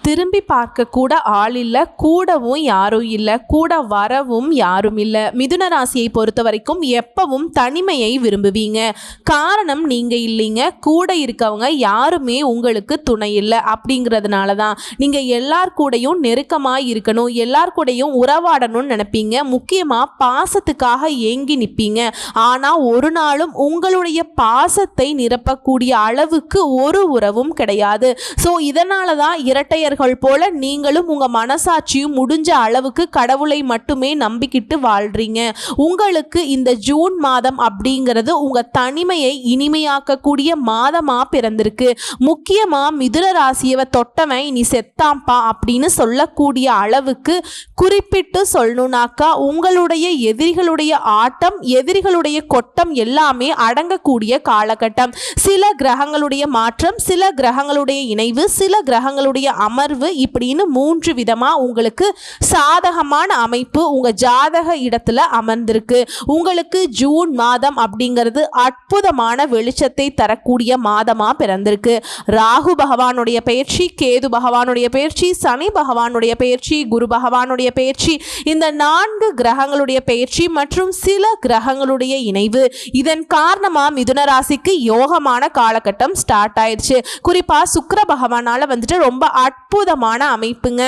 திரும்பி பார்க்க கூட ஆள் இல்லை, கூடவும் யாரும் இல்லை, கூட வரவும் யாரும் இல்லை. மிதுன ராசியை பொறுத்த வரைக்கும் எப்பவும் தனிமையை விரும்புவீங்க. காரணம் நீங்க இல்லைங்க, கூட இருக்கவங்க யாருமே உங்களுக்கு துணை இல்லை. அப்படிங்கிறதுனால தான் நீங்க எல்லார் கூடயும் நெருக்கமாக இருக்கணும், எல்லார் கூடயும் உறவாடணும்னு நினைப்பீங்க. முக்கியமாக பாசத்துக்காக ஏங்கி நிற்பீங்க. ஆனால் ஒரு நாளும் உங்களுடைய பாசத்தை நிரப்பக்கூடிய அளவுக்கு ஒரு உறவும் கிடையாது. ஸோ இதனால தான் இரட்டையர்கள் போல நீங்களும் உங்க மனசாட்சியும் முடிஞ்ச அளவுக்கு கடவுளை மட்டுமே நம்பிக்கிட்டு வாழ்றீங்க. உங்களுக்கு இந்த ஜூன் மாதம் அப்படிங்கிறது உங்க தனிமையை இனிமையாக்கக்கூடிய மாதமா பிறந்திருக்கு. முக்கியமா மிதுன ராசியவை தொட்டவன் இனி செத்தாம்பா அப்படின்னு சொல்லக்கூடிய அளவுக்கு குறிப்பிட்டு சொல்லணும்னாக்கா உங்களுடைய எதிரிகளுடைய ஆட்டம், எதிரிகளுடைய கொட்டம் எல்லாமே அடங்கக்கூடிய காலகட்டம். சில கிரகங்களுடைய மாற்றம், சில கிரகங்களுடைய இணைவு, சில கிரகங்களுடைய அமர்வு இப்படின்னு 3 விதமா உங்களுக்கு சாதகமான அமைப்பு உங்க ஜாதக இடத்துல அமர்ந்திருக்கு. உங்களுக்கு ஜூன் மாதம் அப்படிங்கிறது அற்புதமான வெளிச்சத்தை தரக்கூடிய மாதமா பிறந்திருக்கு. ராகு பகவானுடைய பெயர்ச்சி, கேது பகவானுடைய பெயர்ச்சி, சனி பகவானுடைய பெயர்ச்சி, குரு பகவானுடைய பெயர்ச்சி, இந்த 4 கிரகங்களுடைய பெயர்ச்சி மற்றும் சில கிரகங்களுடைய இணைவு, இதன் காரணமா மிதுன ராசிக்கு யோகமான காலகட்டம் ஸ்டார்ட் ஆயிடுச்சு. குறிப்பா சுக்கிர பகவானால வந்துட்டு ரொம்ப அற்புதமான அமைப்புங்க.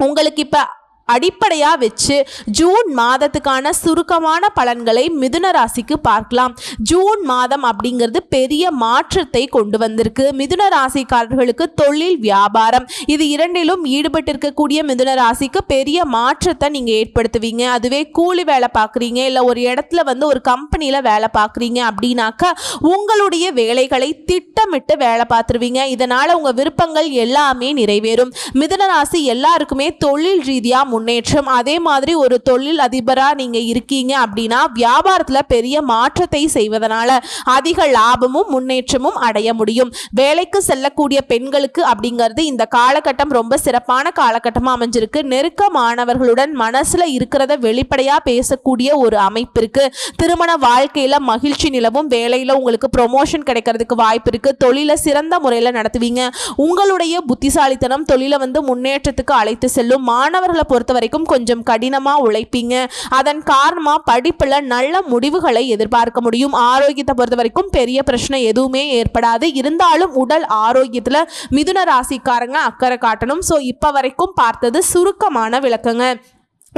உங்களுக்கு இப்ப அடிப்படையாக வச்சு ஜூன் மாதத்துக்கான சுருக்கமான பலன்களை மிதுன ராசிக்கு பார்க்கலாம். ஜூன் மாதம் அப்படிங்கிறது பெரிய மாற்றத்தை கொண்டு வந்திருக்கு. மிதுன ராசிக்காரர்களுக்கு தொழில், வியாபாரம் இது இரண்டிலும் ஈடுபட்டிருக்கக்கூடிய மிதுன ராசிக்கு பெரிய மாற்றத்தை நீங்கள் ஏற்படுத்துவீங்க. அதுவே கூலி வேலை பார்க்குறீங்க, இல்லை ஒரு இடத்துல வந்து ஒரு கம்பெனியில் வேலை பார்க்குறீங்க அப்படின்னாக்கா உங்களுடைய வேலைகளை திட்டமிட்டு வேலை பார்த்துருவீங்க. இதனால் உங்கள் விருப்பங்கள் எல்லாமே நிறைவேறும். மிதுன ராசி எல்லாருக்குமே தொழில் ரீதியாக முன்னேற்றம். அதே மாதிரி ஒரு தொழில் அதிபரா நீங்க இருக்கீங்க அப்படின்னா வியாபாரத்தில் பெரிய மாற்றத்தை செய்வதனால அதிக லாபமும் முன்னேற்றமும் அடைய முடியும். வேலைக்கு செல்லக்கூடிய பெண்களுக்கு அப்படிங்கிறது இந்த காலகட்டம் ரொம்ப சிறப்பான காலகட்டமாக அமைஞ்சிருக்கு. நெருக்கமானவர்களுடன் மனசுல இருக்கிறத வெளிப்படையா பேசக்கூடிய ஒரு அமைப்பு இருக்கு. திருமண வாழ்க்கையில மகிழ்ச்சி நிலவும், வேலையில உங்களுக்கு ப்ரொமோஷன் கிடைக்கிறதுக்கு வாய்ப்பு இருக்கு. தொழிலை சிறந்த முறையில் நடத்துவீங்க. உங்களுடைய புத்திசாலித்தனம் தொழிலை வந்து முன்னேற்றத்துக்கு அழைத்து செல்லும். மாணவர்களை பொறுத்த வரைக்கும் கொஞ்சம் கடினமா உழைப்பீங்க. அதன் காரணமா படிப்புல நல்ல முடிவுகளை எதிர்பார்க்க முடியும். ஆரோக்கியத்தை பொறுத்த வரைக்கும் பெரிய பிரச்சனை எதுவுமே ஏற்படாது. இருந்தாலும் உடல் ஆரோக்கியத்துல மிதுன ராசிக்காரங்க அக்கறை காட்டணும். ஸோ இப்ப வரைக்கும் பார்த்தது சுருக்கமான விளக்கங்க.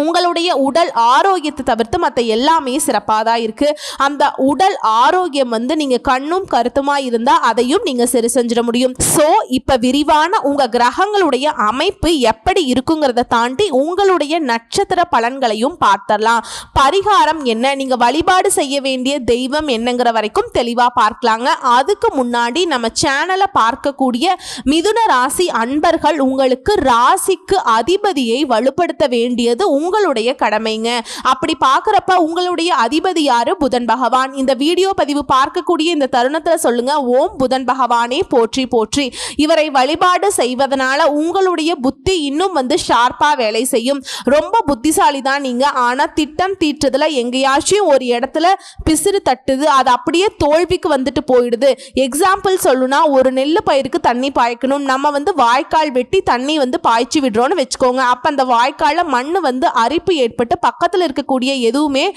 உங்களுடைய உடல் ஆரோக்கியத்தை தவிர்த்து மற்ற எல்லாமே சிறப்பாக தான் இருக்குது. அந்த உடல் ஆரோக்கியம் வந்து நீங்கள் கண்ணும் கருத்துமாக இருந்தால் அதையும் நீங்கள் சரி செஞ்சிட முடியும். ஸோ இப்போ விரிவான உங்கள் கிரகங்களுடைய அமைப்பு எப்படி இருக்குங்கிறத தாண்டி உங்களுடைய நட்சத்திர பலன்களையும் பார்த்தரலாம். பரிகாரம் என்ன, நீங்கள் வழிபாடு செய்ய வேண்டிய தெய்வம் என்னங்கிற வரைக்கும் தெளிவாக பார்க்கலாங்க. அதுக்கு முன்னாடி நம்ம சேனலை பார்க்கக்கூடிய மிதுன ராசி அன்பர்கள் உங்களுக்கு ராசிக்கு அதிபதியை வலுப்படுத்த வேண்டியது உங்களுடைய கடமைங்க. அப்படி பார்க்குறப்ப உங்களுடைய அதிபதி யாரு? புதன் பகவான். இந்த வீடியோ பதிவு பார்க்கக்கூடிய இந்த தருணத்தில் சொல்லுங்க, ஓம் புதன் பகவானே போற்றி போற்றி. இவரை வழிபாடு செய்வதனால உங்களுடைய புத்தி இன்னும் வந்து ஷார்ப்பா வேலை செய்யும். ரொம்ப புத்திசாலி தான் நீங்க. ஆனா திட்டம் தீட்டுறதுல எங்கேயாச்சும் ஒரு இடத்துல பிசிறு தட்டுது, அது அப்படியே தோல்விக்கு வந்துட்டு போயிடுது. எக்ஸாம்பிள் சொல்லுனா, ஒரு நெல்லு பயிருக்கு தண்ணி பாய்க்கணும், நம்ம வந்து வாய்க்கால் வெட்டி தண்ணி வந்து பாய்ச்சி விடுறோம்னு வச்சுக்கோங்க. அப்ப அந்த வாய்க்கால மண்ணு வந்து அரிப்பு ஏற்பட்டு பக்கத்தில் இருக்கக்கூடிய எதுவுமே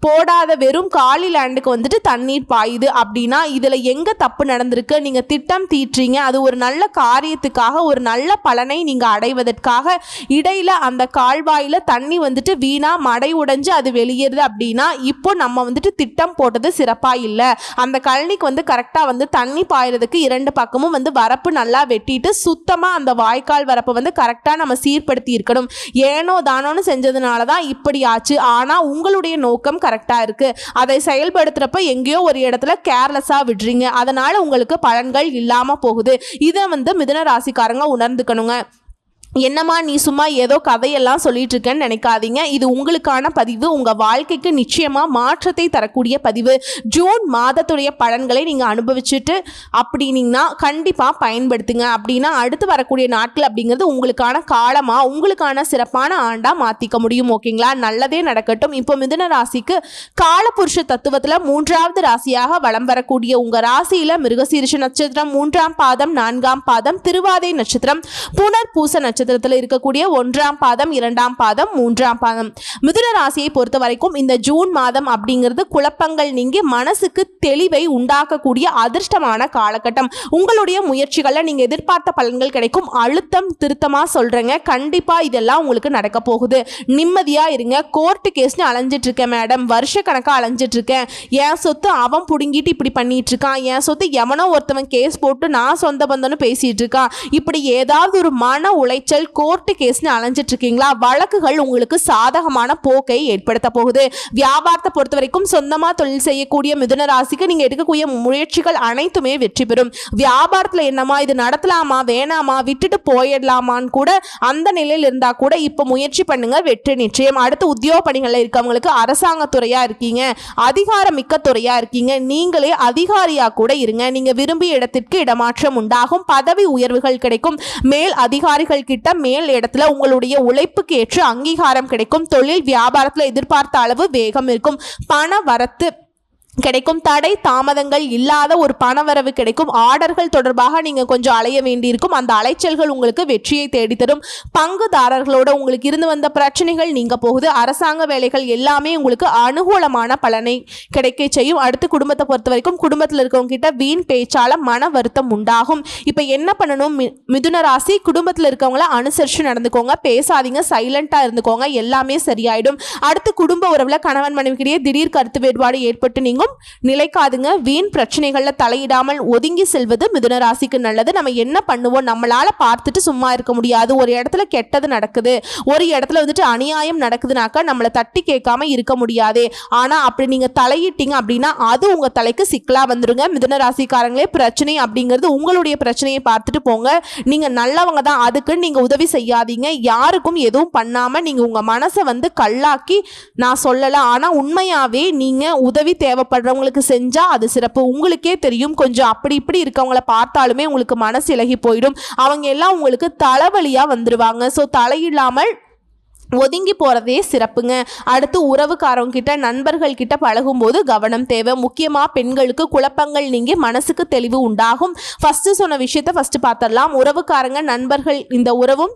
போடாத வெறும் காலி லேண்டுக்கு வந்துட்டு தண்ணீர் பாயுது அப்படின்னா இதில் எங்கே தப்பு நடந்திருக்கு? நீங்கள் திட்டம் தீட்டுறீங்க, அது ஒரு நல்ல காரியத்துக்காக, ஒரு நல்ல பலனை நீங்கள் அடைவதற்காக இடையில் அந்த கால்வாயில் தண்ணி வந்துட்டு வீணாக மடை உடைஞ்சு அது வெளியேறுது அப்படின்னா இப்போ நம்ம வந்துட்டு திட்டம் போட்டது சிறப்பாக இல்லை. அந்த கழனிக்கு வந்து கரெக்டாக வந்து தண்ணி பாயறதுக்கு 2 பக்கமும் வந்து வரப்பு நல்லா வெட்டிட்டு சுத்தமாக அந்த வாய்க்கால் வரப்பை வந்து கரெக்டாக நம்ம சீர்படுத்தி இருக்கணும். ஏனோ தானோன்னு செஞ்சதுனால தான் இப்படி ஆச்சு. ஆனால் உங்களுடைய நோக்கம் கரெக்டாக இருக்கு. அதை செயல்படுத்துறப்ப எங்கேயோ ஒரு இடத்துல கேர்லெஸ்ஸாக விடுறீங்க. அதனால உங்களுக்கு பலன்கள் இல்லாமல் போகுது. இதை வந்து மிதுன ராசிக்காரங்க உணர்ந்துக்கணுங்க. என்னம்மா நீ சும்மா ஏதோ கதையெல்லாம் சொல்லிட்டு இருக்கேன்னு நினைக்காதீங்க. இது உங்களுக்கான பதிவு. உங்கள் வாழ்க்கைக்கு நிச்சயமாக மாற்றத்தை தரக்கூடிய பதிவு. ஜூன் மாதத்துடைய பலன்களை நீங்கள் அனுபவிச்சுட்டு அப்படின்னீங்கன்னா கண்டிப்பாக பயன்படுத்துங்க. அப்படின்னா அடுத்து வரக்கூடிய நாட்கள் அப்படிங்கிறது உங்களுக்கான காலமாக உங்களுக்கான சிறப்பான ஆண்டாக மாற்றிக்க முடியும். ஓகேங்களா? நல்லதே நடக்கட்டும். இப்போ மிதுன ராசிக்கு காலபுருஷ தத்துவத்தில் 3வது ராசியாக வலம் வரக்கூடிய உங்கள் ராசியில் மிருகசீரிஷ நட்சத்திரம் 3ஆம் பாதம் 4ஆம் பாதம், திருவாதை நட்சத்திரம், புனர்பூச நட்சத்திரத்தில் இருக்கக்கூடிய 1ஆம் பாதம் 2ஆம் பாதம் 3ஆம் பாதம். மிதுன ராசியை பொறுத்த வரைக்கும் இந்த ஜூன் மாதம் அப்படிங்கிறது குழப்பங்கள் நீங்கி மனசுக்கு தெளிவை உண்டாக்கக்கூடிய அதிர்ஷ்டமான காலகட்டம். உங்களுடைய முயற்சிகளில் நீங்க எதிர்பார்த்த பலன்கள் கிடைக்கும். அழுத்தம் திருத்தமா சொல்றேங்க, கண்டிப்பா இதெல்லாம் உங்களுக்கு நடக்க போகுது. நிம்மதியா இருங்க. கோர்ட்டு கேஸ்னு அலைஞ்சிட்டு இருக்கேன் மேடம், வருஷ கணக்கா அலைஞ்சிட்டு இருக்கேன், என் சொத்து அவன் புடுங்கிட்டு இப்படி பண்ணிட்டு இருக்கான், என் சொத்து எவனோ ஒருத்தவன் கேஸ் போட்டு நான் சொந்த பந்தம்னு பேசிட்டு இருக்கான், இப்படி ஏதாவது ஒரு மன உளைச்சல் கோர்ட்டு கேஸ்னு அலைஞ்சிட்டு இருக்கீங்களா? வழக்குகள் உங்களுக்கு சாதகமான போக்கை ஏற்படுத்த போகுது. வியாபாரத்தை பொறுத்த வரைக்கும் சொந்தமா தொழில் செய்யக்கூடிய மிதுன ராசிக்கு நீங்க எடுக்கக்கூடிய முயற்சிகள் அனைத்துமே வெற்றி பெறும். வியாபாரத்துல என்னமா இது நடத்தலாமா வேணாமா விட்டுட்டு போயிடலாமான்னு கூட அந்த நிலையில் இருந்தா கூட இப்ப முயற்சி பண்ணுங்க, வெற்றி நிச்சயம். அடுத்து உத்தியோக பணிகள்ல இருக்கவங்களுக்கு அரசாங்கத்துறையா இருக்கீங்க, அதிகாரமிக்க துறையா இருக்கீங்க, நீங்களே அதிகாரியா கூட இருங்க. நீங்க விரும்பிய இடத்திற்கு இடமாற்றம் உண்டாகும், பதவி உயர்வுகள் கிடைக்கும், மேல் அதிகாரிகள் கிட்ட மேல் இடத்துல உங்களுடைய உழைப்புக்கு ஏற்ற அங்கீகாரம் கிடைக்கும், தொழில் வியாபாரத்தில் எதிர்பார்த்த அளவு வேகம் இருக்கும், பண வரத்து கிடைக்கும், தடை தாமதங்கள் இல்லாத ஒரு பணவரவு கிடைக்கும், ஆர்டர்கள் தொடர்பாக நீங்க கொஞ்சம் அலைய வேண்டியிருக்கும், அந்த அலைச்சல்கள் உங்களுக்கு வெற்றியை தேடித்தரும், பங்குதாரர்களோட உங்களுக்கு இருந்து வந்த பிரச்சனைகள் நீங்க போகுது, அரசாங்க வேலைகள் எல்லாமே உங்களுக்கு அனுகூலமான பலனை கிடைக்க செய்யும். அடுத்து குடும்பத்தை பொறுத்த வரைக்கும் குடும்பத்தில் இருக்கவங்க கிட்ட வீண் பேச்சால மன வருத்தம் உண்டாகும். இப்ப என்ன பண்ணணும்? மிதுன ராசி குடும்பத்தில் இருக்கவங்கள அனுசரிச்சு நடந்துக்கோங்க, பேசாதீங்க, சைலண்டா இருந்துக்கோங்க, எல்லாமே சரியாயிடும். அடுத்து குடும்ப உறவுல கணவன் மனைவிக்கிடையே திடீர் கருத்து வேறுபாடு ஏற்பட்டு நீங்க நிலைக்காதுங்க. வீண் பிரச்சனைகள்ல தலையிடாமல் ஒதுங்கி செல்வது மிதுன ராசிக்கு நல்லது. நம்ம என்ன பண்ணுவோம்? நம்மளால பார்த்துட்டு சும்மா இருக்க முடியாது. ஒரு இடத்துல கெட்டது நடக்குது, ஒரு இடத்துல வந்துட்டு அநியாயம் நடக்குதுனாக்கா நம்மளை தட்டி கேட்காம இருக்க முடியாதே. ஆனா அப்படி நீங்க தலையிட்டீங்க அப்படின்னா அது உங்க தலைக்கு சிக்கலா வந்துருங்க. மிதுன ராசிக்காரங்களே, பிரச்சனை அப்படிங்கிறது உங்களுடைய பிரச்சனையை பார்த்துட்டு போங்க. நீங்க நல்லவங்க தான், அதுக்கு நீங்க உதவி செய்யாதீங்க. யாருக்கும் எதுவும் பண்ணாம நீங்க உங்க மனசை வந்து கல்லாக்கி நான் சொல்லல, ஆனா உண்மையாவே நீங்க உதவி தேவைப்படுறவங்களுக்கு செஞ்சா அது சிறப்பு. உங்களுக்கே தெரியும், கொஞ்சம் அப்படி இப்படி இருக்கவங்கள பார்த்தாலுமே உங்களுக்கு மனசு இலகி போயிடும். அவங்க எல்லாம் உங்களுக்கு தலைவலியா வந்துருவாங்க. ஸோ தலையில்லாமல் ஒதுங்கி போறதே சிறப்புங்க. அடுத்து உறவுக்காரங்க கிட்ட நண்பர்கள் கிட்ட பழகும்போது கவனம் தேவை. முக்கியமா பெண்களுக்கு குழப்பங்கள் நீங்கி மனசுக்கு தெளிவு உண்டாகும். ஃபர்ஸ்ட் சொன்ன விஷயத்தை ஃபர்ஸ்ட் பார்த்துடலாம். உறவுக்காரங்க நண்பர்கள் இந்த உறவும்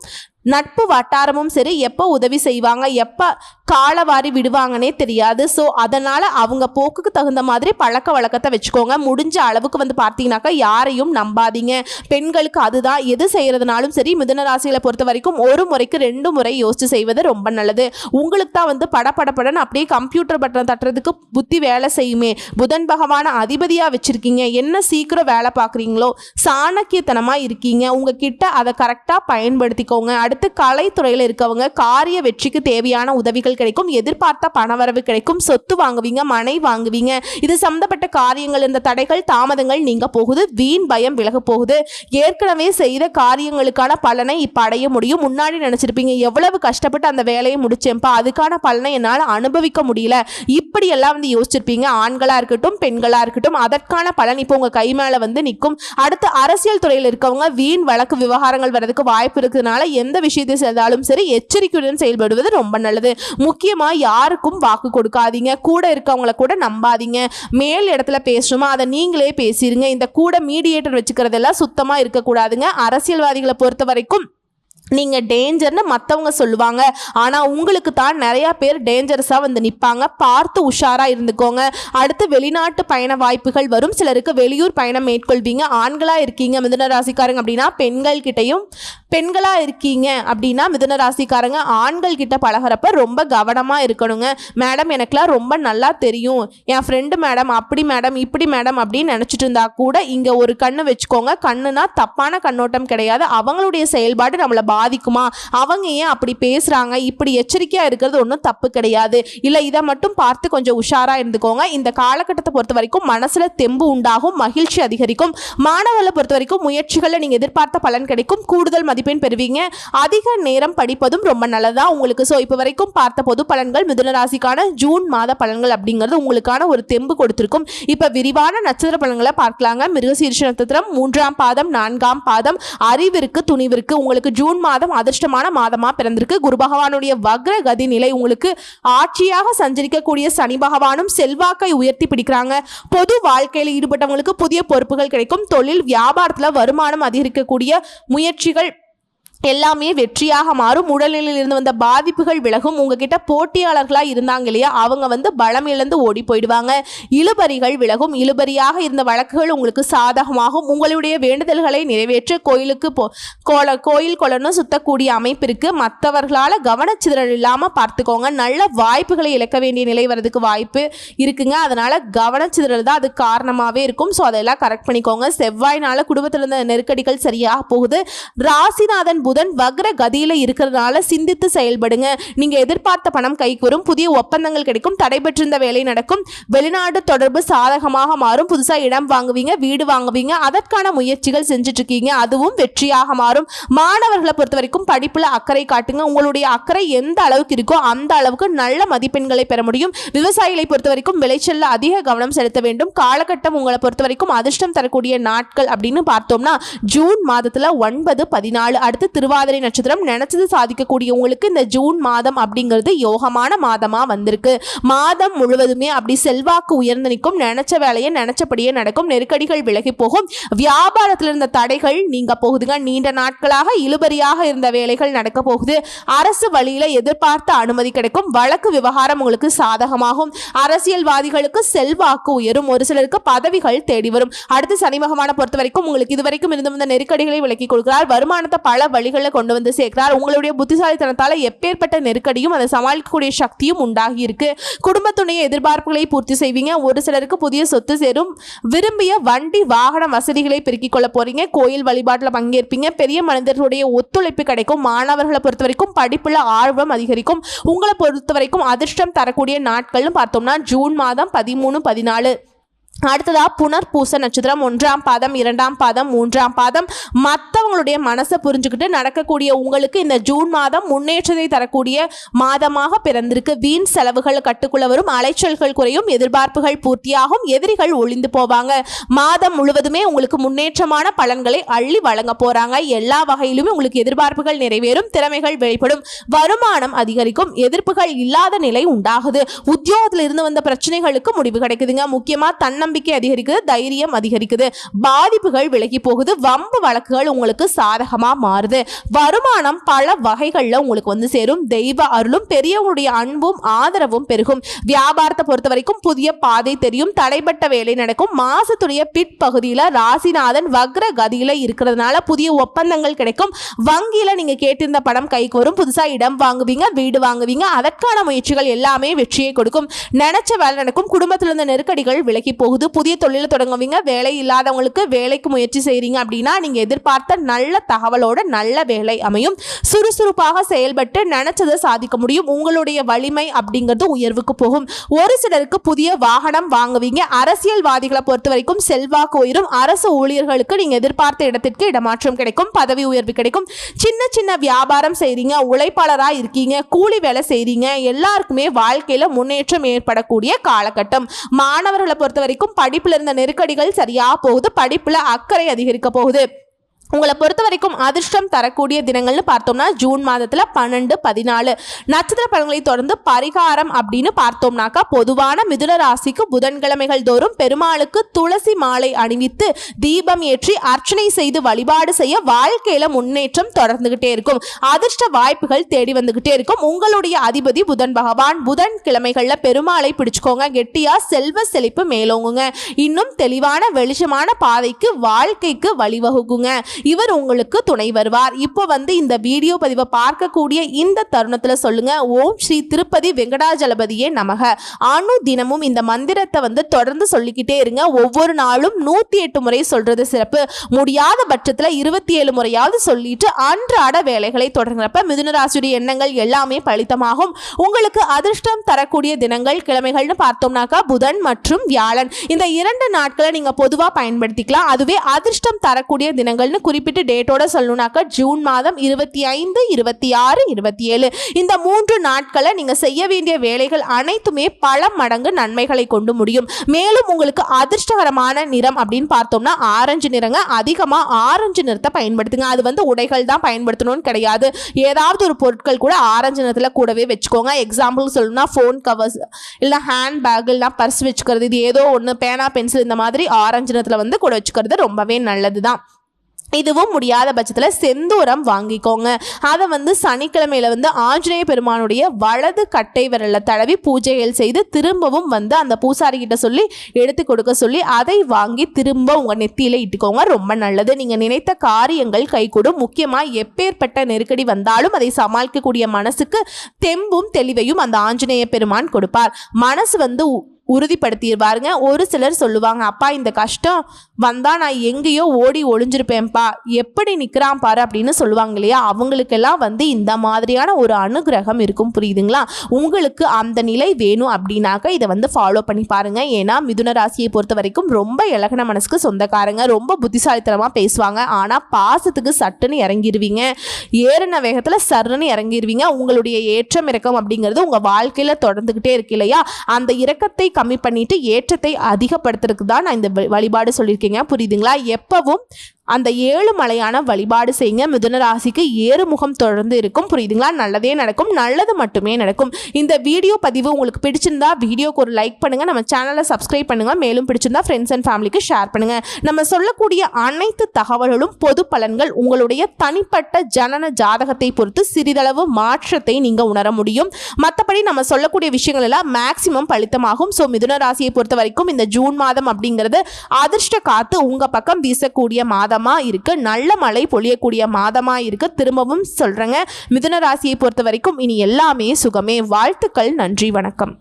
நட்பு வட்டாரமும் சரி எப்போ உதவி செய்வாங்க, எப்போ காலவாரி விடுவாங்கன்னே தெரியாது. ஸோ அதனால் அவங்க போக்குக்கு தகுந்த மாதிரி பழக்க வழக்கத்தை வச்சுக்கோங்க. முடிஞ்ச அளவுக்கு வந்து பார்த்தீங்கன்னாக்கா யாரையும் நம்பாதீங்க. பெண்களுக்கு அதுதான், எது செய்கிறதுனாலும் சரி மிதுன ராசிகளை பொறுத்த வரைக்கும் ஒரு முறைக்கு 2 முறை யோசிச்சு செய்வது ரொம்ப நல்லது. உங்களுக்கு தான் வந்து படப்படப்படன்னு அப்படியே கம்ப்யூட்டர் பட்டன் தட்டுறதுக்கு புத்தி வேலை செய்யுமே. புதன் பகவான அதிபதியாக வச்சுருக்கீங்க, என்ன சீக்கிரம் வேலை பார்க்குறீங்களோ, சாணக்கியத்தனமாக இருக்கீங்க, உங்ககிட்ட அதை கரெக்டாக பயன்படுத்திக்கோங்க. அடுத்து கலைத்துறையில் இருக்கவங்க காரிய வெற்றிக்கு தேவையான உதவிகள் கிடைக்கும், எதிர்பார்த்த பணவரவு கிடைக்கும், சொத்து வாங்குவீங்க, மனை வாங்குவீங்க. இது சம்பந்தப்பட்ட காரியங்கள் இந்த தடைகள் தாமதங்கள் நீங்க போகுது, வீண் பயம் விலக போகுது. ஏற்கனவே செய்த காரியங்களுக்கான பலனை இப்ப அடைய முடியும். முன்னாடி நினைச்சிருப்பீங்க எவ்வளவு கஷ்டப்பட்டு அந்த வேலையை முடிச்சேன்ப்பா, அதுக்கான பலனை என்னால் அனுபவிக்க முடியல, இப்படி எல்லாம் வந்து யோசிச்சிருப்பீங்க. ஆண்களா இருக்கட்டும் பெண்களா இருக்கட்டும், அதற்கான பலன் இப்போ உங்க கை மேல வந்து நிற்கும். அடுத்து அரசியல் துறையில் இருக்கவங்க வீண் வழக்கு விவகாரங்கள் வரதுக்கு வாய்ப்பு இருக்கிறதுனால எந்த விஷயத்தை செய்தாலும் சரி எச்சரிக்கையுடன் செயல்படுவது ரொம்ப நல்லது. முக்கியமா யாருக்கும் வாக்கு கொடுக்காதீங்க, கூட இருக்கவங்களை கூட நம்பாதீங்க. மேல் இடத்துல பேசணுமா அதை நீங்களே பேசிடுங்க. இந்த கூட மீடியேட்டர் வச்சுக்கிறதெல்லாம் சுத்தமா இருக்கக்கூடாதுங்க. அரசியல்வாதிகளை பொறுத்த வரைக்கும் நீங்கள் டேஞ்சர்னு மற்றவங்க சொல்லுவாங்க, ஆனால் உங்களுக்கு தான் நிறையா பேர் டேஞ்சரஸாக வந்து நிற்பாங்க. பார்த்து உஷாராக இருந்துக்கோங்க. அடுத்து வெளிநாட்டு பயண வாய்ப்புகள் வரும். சிலருக்கு வெளியூர் பயணம் மேற்கொள்வீங்க. ஆண்களாக இருக்கீங்க மிதுன ராசிக்காரங்க அப்படின்னா பெண்கள் கிட்டையும், பெண்களாக இருக்கீங்க அப்படின்னா மிதுன ராசிக்காரங்க ஆண்கள் கிட்ட பழகிறப்ப ரொம்ப கவனமாக இருக்கணுங்க. மேடம் எனக்குலாம் ரொம்ப நல்லா தெரியும், என் ஃப்ரெண்டு மேடம் அப்படி மேடம் இப்படி மேடம் அப்படின்னு நினச்சிட்டு இருந்தா கூட இங்கே ஒரு கண்ணு வச்சுக்கோங்க. கண்ணுனா தப்பான கண்ணோட்டம் கிடையாது, அவங்களுடைய செயல்பாடு நம்மளை பாதிக்குமா, அவங்க ஏன் அப்படி பேசுறாங்க, இப்படி எச்சரிக்கையா இருக்கிறது ஒன்றும் தப்பு கிடையாது, இல்ல இதை மட்டும் பார்த்து கொஞ்சம் உஷாரா இருந்துக்கோங்க. இந்த காலகட்டத்தை பொறுத்த வரைக்கும் மனசுல தெம்பு உண்டாகும், மகிழ்ச்சி அதிகரிக்கும். மாணவர்களை பொறுத்த வரைக்கும் முயற்சிகளில் நீங்க எதிர்பார்த்த பலன் கிடைக்கும், கூடுதல் மதிப்பெண் பெறுவீங்க. அதிக நேரம் படிப்பதும் ரொம்ப நல்லதா உங்களுக்கு. ஸோ இப்போ வரைக்கும் பார்த்த பொது பலன்கள் மிதுன ராசிக்கான ஜூன் மாத பலன்கள் அப்படிங்கிறது உங்களுக்கான ஒரு தெம்பு கொடுத்திருக்கும். இப்போ விரிவான நட்சத்திர பலன்களை பார்க்கலாங்க. மிருகசீரிஷ நட்சத்திரம் 3ஆம் பாதம் 4ஆம் பாதம், அறிவிற்கு துணிவிற்கு உங்களுக்கு ஜூன் மாதம் அதிர்ஷ்டமான மாதமா பிறந்திருக்கு. குரு பகவானுடைய வக்ர கதி நிலை உங்களுக்கு ஆட்சியாக சஞ்சரிக்கக்கூடிய சனி பகவானும் செல்வாக்கை உயர்த்தி பிடிக்கிறாங்க. பொது வாழ்க்கையில் ஈடுபட்டவங்களுக்கு புதிய பொறுப்புகள் கிடைக்கும். தொழில் வியாபாரத்தில் வருமானம் அதிகரிக்கக்கூடிய முயற்சிகள் எல்லாமே வெற்றியாக மாறும். உடல்நிலையில் இருந்து வந்த பாதிப்புகள் விலகும். உங்ககிட்ட போட்டியாளர்களாக இருந்தாங்க இல்லையா, அவங்க பலம் இழந்து ஓடி போயிடுவாங்க. இழுபறிகள் விலகும். இழுபறியாக இருந்த வழக்குகள் உங்களுக்கு சாதகமாகும். உங்களுடைய வேண்டுதல்களை நிறைவேற்ற கோயிலுக்கு கோயில் கொலன்னு சுத்தக்கூடிய அமைப்பிற்கு மற்றவர்களால் கவனச்சிதறல் இல்லாமல் பார்த்துக்கோங்க. நல்ல வாய்ப்புகளை இழக்க வேண்டிய நிலை வரதுக்கு வாய்ப்பு இருக்குங்க. அதனால கவனச்சிதறல் தான் அது காரணமாகவே இருக்கும். ஸோ அதெல்லாம் கரெக்ட் பண்ணிக்கோங்க. செவ்வாய்னால குடும்பத்தில் இருந்த நெருக்கடிகள் சரியாக போகுது. ராசிநாதன் புதன் வக்ர கதியில இருக்கிறதுனால சிந்தித்து செயல்படுங்க. நீங்க எதிர்பார்த்த பணம் கைக்கு வரும். புதிய ஒப்பந்தங்கள் கிடைக்கும். தடைபெற்றிருந்த வேலை நடக்கும். வெளிநாடு தொடர்பு சாதகமாக மாறும். புதுசா இடம் வாங்குவீங்க, வீடு வாங்குவீங்க. அதற்கான முயற்சிகள் செஞ்சுட்டு இருக்கீங்க, அதுவும் வெற்றியாக மாறும். மாணவர்களை பொறுத்த வரைக்கும் படிப்புல அக்கறை காட்டுங்க. உங்களுடைய அக்கறை எந்த அளவுக்கு இருக்கோ அந்த அளவுக்கு நல்ல மதிப்பெண்களை பெற முடியும். விவசாயிகளை பொறுத்த வரைக்கும் விளைச்சல்ல அதிக கவனம் செலுத்த வேண்டும். காலகட்டம் உங்களை பொறுத்த வரைக்கும் அதிர்ஷ்டம் தரக்கூடிய நாட்கள் அப்படின்னு பார்த்தோம்னா ஜூன் மாதத்துல 9, 14, அடுத்து திருவாதிரை நட்சத்திரம். நினைச்சது சாதிக்கக்கூடிய உங்களுக்கு இந்த ஜூன் மாதம் அப்படிங்கிறது யோகமான மாதமா வந்திருக்கு. மாதம் முழுவதுமே அப்படி செல்வாக்கு உயர்ந்து நிற்கும். நினைச்ச வேலையை நினைச்சபடியே நடக்கும். நெருக்கடிகள் விலகி போகும். வியாபாரத்தில் இருந்த தடைகள் நீங்க போகுதுங்க. நீண்ட நாட்களாக இழுபறியாக இருந்த வேலைகள் நடக்க போகுது. அரசு வழியில எதிர்பார்த்த அனுமதி கிடைக்கும். வழக்கு விவகாரம் உங்களுக்கு சாதகமாகும். அரசியல்வாதிகளுக்கு செல்வாக்கு உயரும். ஒரு சிலருக்கு பதவிகள் தேடி வரும். அடுத்து சனி பகவானை பொறுத்த வரைக்கும் உங்களுக்கு இதுவரைக்கும் இருந்து வந்த நெருக்கடிகளை விலக்கி கொடுக்கிறார். வருமானத்தை பல வழிகளில் கொண்டு வந்து சேர்க்கிறார். உங்களுடைய புத்திசாலித்தனத்தால எப்பேற்பட்ட நெருக்கடியும் அதை சமாளிக்கக்கூடிய சக்தியும் உண்டாகி இருக்கு. குடும்பத்துடைய எதிர்பார்ப்புகளை பூர்த்தி செய்வீங்க. ஒரு சிலருக்கு புதிய சொத்து சேரும். விரும்பிய வண்டி வாகன வசதிகளை பெருக்கிக் கொள்ள போறீங்க. கோயில் வழிபாட்டில் பங்கேற்பீங்க. பெரிய மனிதர்களுடைய ஒத்துழைப்பு கிடைக்கும். மாணவர்களை பொறுத்த வரைக்கும் படிப்புல ஆர்வம் அதிகரிக்கும். உங்களை பொறுத்த வரைக்கும் அதிர்ஷ்டம் தரக்கூடிய நாட்கள்னு பார்த்தோம்னா ஜூன் மாதம் 13, 14. அடுத்ததா புனர்பூச நட்சத்திரம் 1ஆம் பாதம் 2ஆம் பாதம் 3ஆம் பாதம். மற்றவங்களுடைய மனசை புரிஞ்சுக்கிட்டு நடக்கக்கூடிய உங்களுக்கு இந்த ஜூன் மாதம் முன்னேற்றத்தை தரக்கூடிய மாதமாக பிறந்திருக்கு. வீண் செலவுகள் கட்டுக்குள்ள வரும். அலைச்சல்கள் குறையும். எதிர்பார்ப்புகள் பூர்த்தியாகும். எதிரிகள் ஒளிந்து போவாங்க. மாதம் முழுவதுமே உங்களுக்கு முன்னேற்றமான பலன்களை அள்ளி வழங்க போறாங்க. எல்லா வகையிலுமே உங்களுக்கு எதிர்பார்ப்புகள் நிறைவேறும். திறமைகள் வெளிப்படும். வருமானம் அதிகரிக்கும். எதிர்ப்புகள் இல்லாத நிலை உண்டாகுது. உத்தியோகத்தில் இருந்து வந்த பிரச்சனைகளுக்கு முடிவு கிடைக்குதுங்க. முக்கியமா தன்னம்பிக்கை அதிகரிக்குது. தைரியம் அதிகரிக்குது. பாதிப்புகள் விலகி போகுது. வம்பு வழக்குகள் உங்களுக்கு சாதகமா மாறுது. வருமானம் பல வகைகள்ல உங்களுக்கு சேரும். தெய்வ அருளும் பெரியவங்களுடைய அன்பும் ஆதரவும் பெருகும். வியாபாரத்தை பொறுத்த வரைக்கும் புதிய பாதை தெரியும். தடைப்பட்ட வேலை நடக்கும். மாசத்துடைய பிற்பகுதியில ராசிநாதன் வக்ர கதியில இருக்கிறதுனால புதிய ஒப்பந்தங்கள் கிடைக்கும். வங்கியில நீங்க கேட்டிருந்த பணம் கைக்கு வரும். புதுசா இடம் வாங்குவீங்க, வீடு வாங்குவீங்க. அதற்கான முயற்சிகள் எல்லாமே வெற்றியை கொடுக்கும். நினைச்ச வேலை நடக்கும். குடும்பத்தில் இருந்த நெருக்கடிகள் விலகி போகுது. புதிய தொழிலை தொடங்குவீங்க. வேலை இல்லாதவங்களுக்கு வேலைக்கு முயற்சி செய்றீங்க அப்படின்னா நீங்க எதிர்பார்த்த நல்ல தகவலோட நல்ல வேலை அமையும். சுறுசுறுப்பாக செயல்பட்டு நினைச்சதை சாதிக்க முடியும். உங்களுடைய வலிமை அப்படிங்கிறது உயர்வுக்கு போகும். ஒரு சிலருக்கு புதிய வாகனம் வாங்குவீங்க. அரசியல்வாதிகளை பொறுத்த வரைக்கும் செல்வாக்கு உயரும். அரசு ஊழியர்களுக்கு நீங்க எதிர்பார்த்த இடத்திற்கு இடமாற்றம் கிடைக்கும். பதவி உயர்வு கிடைக்கும். சின்ன சின்ன வியாபாரம் செய்றீங்க, உழைப்பாளராக இருக்கீங்க, கூலி வேலை செய்றீங்க, எல்லாருக்குமே வாழ்க்கையில முன்னேற்றம் ஏற்படக்கூடிய காலகட்டம். மாணவர்களை பொறுத்த வரைக்கும் படிப்புல இருந்த நெருக்கடிகள் சரியா போகுது. படிப்புல அக்கறை அதிகரிக்க போகுது. உங்களை பொறுத்த வரைக்கும் அதிர்ஷ்டம் தரக்கூடிய தினங்கள்னு பார்த்தோம்னா ஜூன் மாதத்தில் 12, 14 நட்சத்திர பலன்களை தொடர்ந்து பரிகாரம் அப்படின்னு பார்த்தோம்னாக்கா பொதுவான மிதுன ராசிக்கு புதன்கிழமைகள் தோறும் பெருமாளுக்கு துளசி மாலை அணிவித்து தீபம் ஏற்றி அர்ச்சனை செய்து வழிபாடு செய்ய வாழ்க்கையில முன்னேற்றம் தொடர்ந்துகிட்டே இருக்கும். அதிர்ஷ்ட வாய்ப்புகள் தேடி வந்துகிட்டே இருக்கும். உங்களுடைய அதிபதி புதன் பகவான். புதன் கிழமைகள்ல பெருமாளை பிடிச்சுக்கோங்க. கெட்டியா செல்வ செழிப்பு மேலோங்குங்க. இன்னும் தெளிவான வெளிச்சமான பாதைக்கு வாழ்க்கைக்கு வழிவகுக்குங்க. இவர் உங்களுக்கு துணை வருவார். இப்போ வந்து இந்த வீடியோ பதிவை பார்க்கக்கூடிய இந்த தருணத்துல சொல்லுங்க, ஓம் ஸ்ரீ திருப்பதி வெங்கடாஜலபதியே நமக. தினமும் இந்த மந்திரத்தை வந்து தொடர்ந்து சொல்லிக்கிட்டே இருங்க. ஒவ்வொரு நாளும் 108 முறை சொல்றது சிறப்பு. முடியாத பட்சத்துல 27 முறையாவது சொல்லிட்டு அன்றாட வேலைகளை தொடங்குறப்ப மிதுன ராசியுடைய எண்ணங்கள் எல்லாமே பலிதமாகும். உங்களுக்கு அதிர்ஷ்டம் தரக்கூடிய தினங்கள் கிழமைகள்னு பார்த்தோம்னாக்கா புதன் மற்றும் வியாழன். இந்த 2 நாட்களை நீங்க பொதுவா பயன்படுத்திக்கலாம். அதுவே அதிர்ஷ்டம் தரக்கூடிய தினங்கள்னு குறிப்பிட்டு டேட்டோட சொல்லணும்னாக்கா ஜூன் மாதம் 25, 26, 27 இந்த 3 நாட்களை நீங்க செய்ய வேண்டிய வேலைகள் அனைத்துமே பல மடங்கு நன்மைகளை கொண்டு முடியும். மேலும் உங்களுக்கு அதிர்ஷ்டகரமான நிறம் அப்படின்னு பார்த்தோம்னா ஆரஞ்சு நிறங்க. அதிகமா ஆரஞ்சு நிறத்தை பயன்படுத்துங்க. அது வந்து உடைகள் தான் பயன்படுத்தணும்னு கிடையாது. ஏதாவது ஒரு பொருட்கள் கூட ஆரஞ்சு நிறத்துல கூடவே வச்சுக்கோங்க. எக்ஸாம்பிள் சொல்லணும்னா ஃபோன் கவர்ஸ் இல்லை ஹேண்ட் பேக் இல்லை பர்ஸ் வச்சுக்கிறது, இது ஏதோ ஒன்று பேனா பென்சில் இந்த மாதிரி ஆரஞ்சு நிறத்துல வந்து கூட வச்சுக்கிறது ரொம்பவே நல்லது தான். இதுவும் முடியாத பட்சத்தில் செந்தூரம் வாங்கிக்கோங்க. அதை வந்து சனிக்கிழமையில வந்து ஆஞ்சநேய பெருமானுடைய வலது கட்டை விரல்ல தடவி பூஜைகள் செய்து திரும்பவும் வந்து அந்த பூசாரி கிட்ட சொல்லி எடுத்து கொடுக்க சொல்லி அதை வாங்கி திரும்ப உங்க நெத்தியில இட்டுக்கோங்க. ரொம்ப நல்லது. நீங்க நினைத்த காரியங்கள் கைகூடும். முக்கியமா எப்பேற்பட்ட நெருக்கடி வந்தாலும் அதை சமாளிக்கக்கூடிய மனசுக்கு தெம்பும் தெளிவையும் அந்த ஆஞ்சநேய பெருமான் கொடுப்பார். மனசு வந்து உறுதிப்படுத்திடுவாருங்க. ஒரு சிலர் சொல்லுவாங்க, அப்பா இந்த கஷ்டம் வந்தா நான் எங்கேயோ ஓடி ஒளிஞ்சிருப்பேன்ப்பா, எப்படி நிற்கிறான் பாரு அப்படின்னு சொல்லுவாங்க இல்லையா. அவங்களுக்கெல்லாம் வந்து இந்த மாதிரியான ஒரு அனுகிரகம் இருக்கும். புரியுதுங்களா? உங்களுக்கு அந்த நிலை வேணும் அப்படின்னாக்க இதை வந்து ஃபாலோ பண்ணி பாருங்க. ஏன்னா மிதுன ராசியை பொறுத்த வரைக்கும் ரொம்ப இலகன மனசுக்கு சொந்தக்காரங்க, ரொம்ப புத்திசாலித்தனமாக பேசுவாங்க. ஆனால் பாசத்துக்கு சட்டுன்னு இறங்கிடுவீங்க. ஏறின வேகத்தில் சருன்னு இறங்கிடுவீங்க. உங்களுடைய ஏற்றம் இறக்கம் அப்படிங்கிறது உங்கள் வாழ்க்கையில் தொடர்ந்துக்கிட்டே இருக்கு இல்லையா. அந்த இறக்கத்தை கம்மி பண்ணிட்டு ஏற்றத்தை அதிகப்படுத்துறதுக்கு தான் நான் இந்த வழிபாடு சொல்லியிருக்கேங்க. புரியுதுங்களா? எப்பவும் அந்த 7 மலையான வழிபாடு செய்யுங்க. மிதுன ராசிக்கு ஏறுமுகம் தொடர்ந்து இருக்கும். புரியுதுங்களா? நல்லதே நடக்கும், நல்லது மட்டுமே நடக்கும். இந்த வீடியோ பதிவு உங்களுக்கு பிடிச்சிருந்தா வீடியோக்கு ஒரு லைக் பண்ணுங்க, நம்ம சேனலை சப்ஸ்கிரைப் பண்ணுங்க. மேலும் பிடிச்சிருந்தா ஃப்ரெண்ட்ஸ் அண்ட் ஃபேமிலிக்கு ஷேர் பண்ணுங்க. நம்ம சொல்லக்கூடிய அனைத்து தகவல்களும் பொது பலன்கள். உங்களுடைய தனிப்பட்ட ஜனன ஜாதகத்தை பொறுத்து சிறிதளவு மாற்றத்தை நீங்க உணர முடியும். மற்றபடி நம்ம சொல்லக்கூடிய விஷயங்கள் எல்லாம் மேக்சிமம் பலித்தமாகும். ஸோ மிதுன ராசியை பொறுத்த வரைக்கும் இந்த ஜூன் மாதம் அப்படிங்கிறது அதிர்ஷ்ட காத்து உங்க பக்கம் வீசக்கூடிய மாதமா இருக்கு. நல்ல மழை பொழியக்கூடிய மாதமா இருக்கு. திரும்பவும் சொல்றேங்க, மிதுன ராசியை பொறுத்த வரைக்கும் இனி எல்லாமே சுகமே. வாழ்த்துக்கள். நன்றி, வணக்கம்.